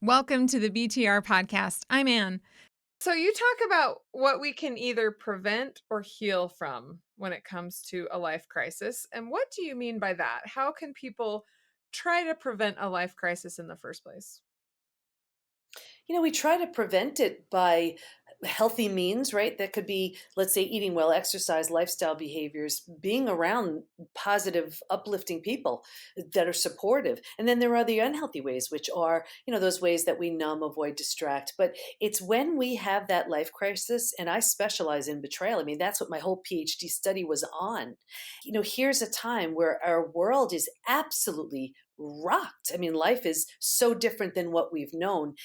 Welcome to the BTR podcast. I'm Ann. So, you talk about what we can either prevent or heal from when it comes to a life crisis. And what do you mean by that? How can people try to prevent a life crisis in the first place? We try to prevent it by healthy means, right? That could be, let's say, eating well, exercise, lifestyle behaviors, being around positive, uplifting people that are supportive. And then there are the unhealthy ways, which are, those ways that we numb, avoid, distract. But it's when we have that life crisis, and I specialize in betrayal. I mean, that's what my whole PhD study was on. Here's a time where our world is absolutely rocked. I mean, life is so different than what we've known.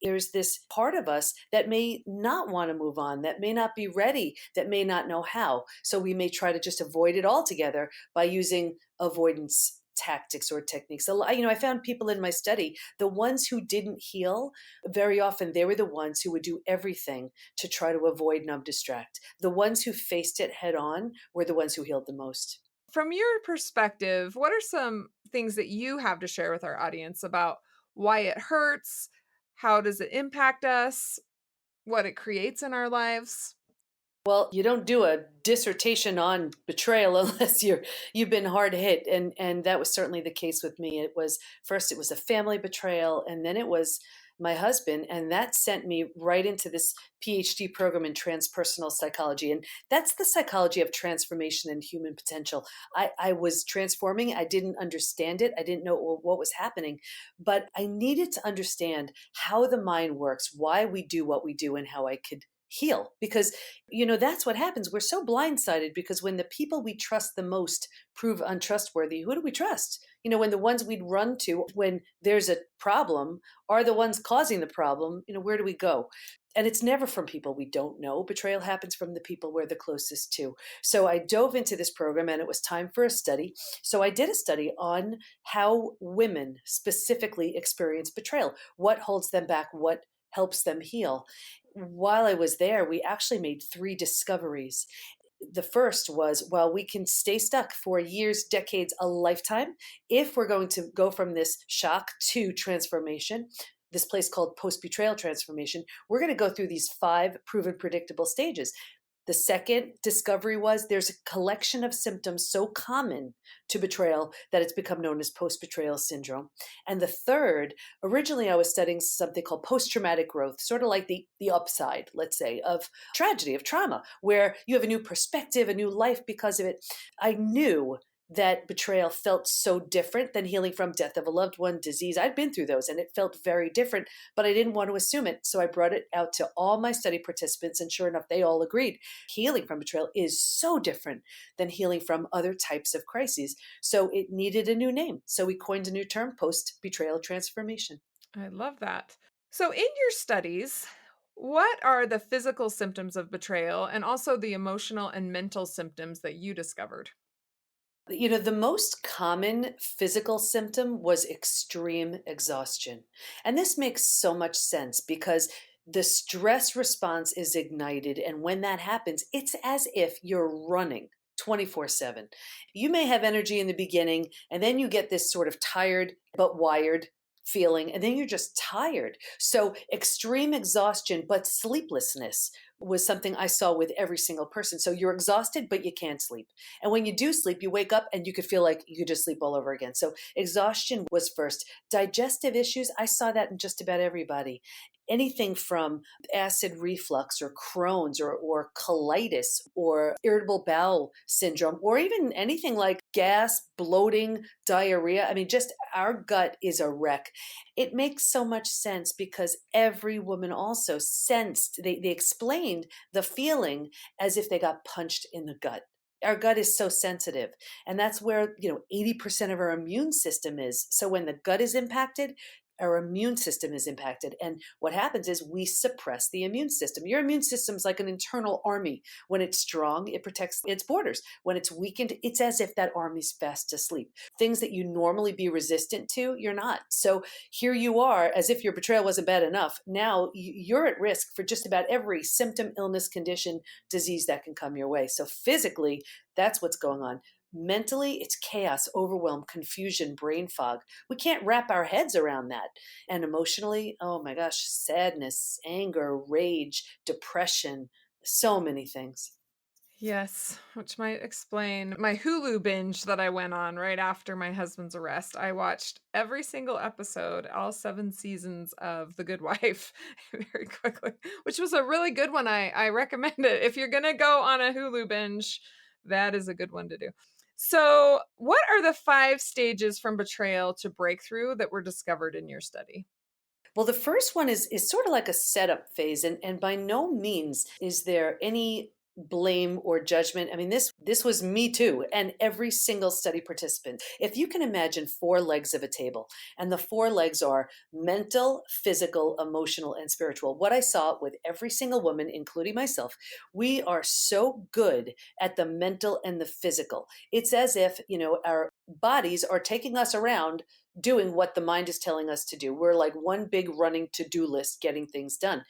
There's this part of us that may not want to move on, that may not be ready, that may not know how. So we may try to just avoid it altogether by using avoidance tactics or techniques. I found people in my study, the ones who didn't heal, very often they were the ones who would do everything to try to avoid, numb, distract. The ones who faced it head on were the ones who healed the most. From your perspective, what are some things that you have to share with our audience about why it hurts? How does it impact us? What it creates in our lives? Well, you don't do a dissertation on betrayal unless you've been hard hit, and that was certainly the case with me. It was a family betrayal, and then it was my husband, and that sent me right into this PhD program in transpersonal psychology, and that's the psychology of transformation and human potential. I was transforming. I didn't understand it. I didn't know what was happening, but I needed to understand how the mind works, why we do what we do, and how I could heal, because that's what happens. We're so blindsided because when the people we trust the most prove untrustworthy, who do we trust? When the ones we'd run to when there's a problem are the ones causing the problem, where do we go? And it's never from people we don't know. Betrayal happens from the people we're the closest to. So I dove into this program and it was time for a study. So I did a study on how women specifically experience betrayal, what holds them back, what helps them heal. While I was there, we actually made three discoveries. The first was, well, we can stay stuck for years, decades, a lifetime if we're going to go from this shock to transformation, this place called post betrayal transformation. We're going to go through these 5 proven predictable stages. The second discovery was there's a collection of symptoms so common to betrayal that it's become known as post betrayal syndrome. And the third, originally I was studying something called post traumatic growth, sort of like the upside, let's say, of tragedy, of trauma, where you have a new perspective, a new life because of it. I knew that betrayal felt so different than healing from death of a loved one, disease. I'd been through those and it felt very different, but I didn't want to assume it. So I brought it out to all my study participants, and sure enough, they all agreed. Healing from betrayal is so different than healing from other types of crises. So it needed a new name. So we coined a new term, post betrayal transformation. I love that. So, in your studies, what are the physical symptoms of betrayal and also the emotional and mental symptoms that you discovered? The most common physical symptom was extreme exhaustion. And this makes so much sense because the stress response is ignited. And when that happens, it's as if you're running 24/7. You may have energy in the beginning, and then you get this sort of tired but wired feeling, and then you're just tired. So, extreme exhaustion, but sleeplessness was something I saw with every single person. So you're exhausted, but you can't sleep. And when you do sleep, you wake up and you could feel like you could just sleep all over again. So exhaustion was first. Digestive issues, I saw that in just about everybody. Anything from acid reflux or Crohn's or colitis or irritable bowel syndrome, or even anything like gas, bloating, diarrhea. I mean, just our gut is a wreck. It makes so much sense because every woman also sensed, they explained the feeling as if they got punched in the gut. Our gut is so sensitive, and that's where 80% of our immune system is. So when the gut is impacted, our immune system is impacted. And what happens is we suppress the immune system. Your immune system is like an internal army. When it's strong, it protects its borders. When it's weakened, it's as if that army's fast asleep. Things that you normally be resistant to, you're not. So here you are, as if your betrayal wasn't bad enough. Now you're at risk for just about every symptom, illness, condition, disease that can come your way. So physically, that's what's going on. Mentally, it's chaos, overwhelm, confusion, brain fog. We can't wrap our heads around that. And emotionally, oh my gosh, sadness, anger, rage, depression, so many things. Yes, which might explain my Hulu binge that I went on right after my husband's arrest. I watched every single episode, all 7 seasons of The Good Wife very quickly, which was a really good one. I recommend it. If you're gonna go on a Hulu binge, that is a good one to do. So, what are the 5 stages from betrayal to breakthrough that were discovered in your study? Well, the first one is sort of like a setup phase, and by no means is there any blame or judgment. I mean, this was me too, and every single study participant. If you can imagine four legs of a table, and the four legs are mental, physical, emotional, and spiritual. What I saw with every single woman, including myself, we are so good at the mental and the physical. It's as if, our bodies are taking us around doing what the mind is telling us to do. We're like one big running to do list getting things done.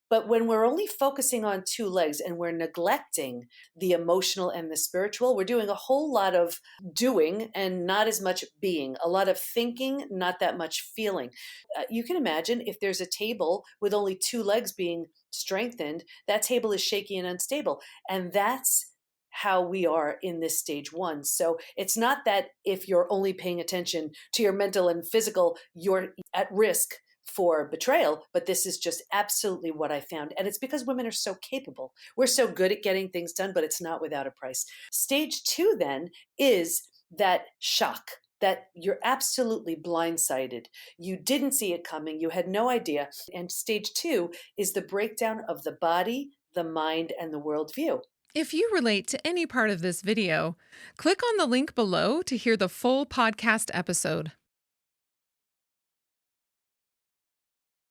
But when we're only focusing on two legs and we're neglecting the emotional and the spiritual, we're doing a whole lot of doing and not as much being, a lot of thinking, not that much feeling. You can imagine if there's a table with only two legs being strengthened, that table is shaky and unstable. And that's how we are in this stage one. So it's not that if you're only paying attention to your mental and physical, you're at risk for betrayal, but this is just absolutely what I found. And it's because women are so capable. We're so good at getting things done, but it's not without a price. Stage two then is that shock that you're absolutely blindsided. You didn't see it coming. You had no idea. And stage two is the breakdown of the body, the mind, and the worldview. If you relate to any part of this video, click on the link below to hear the full podcast episode.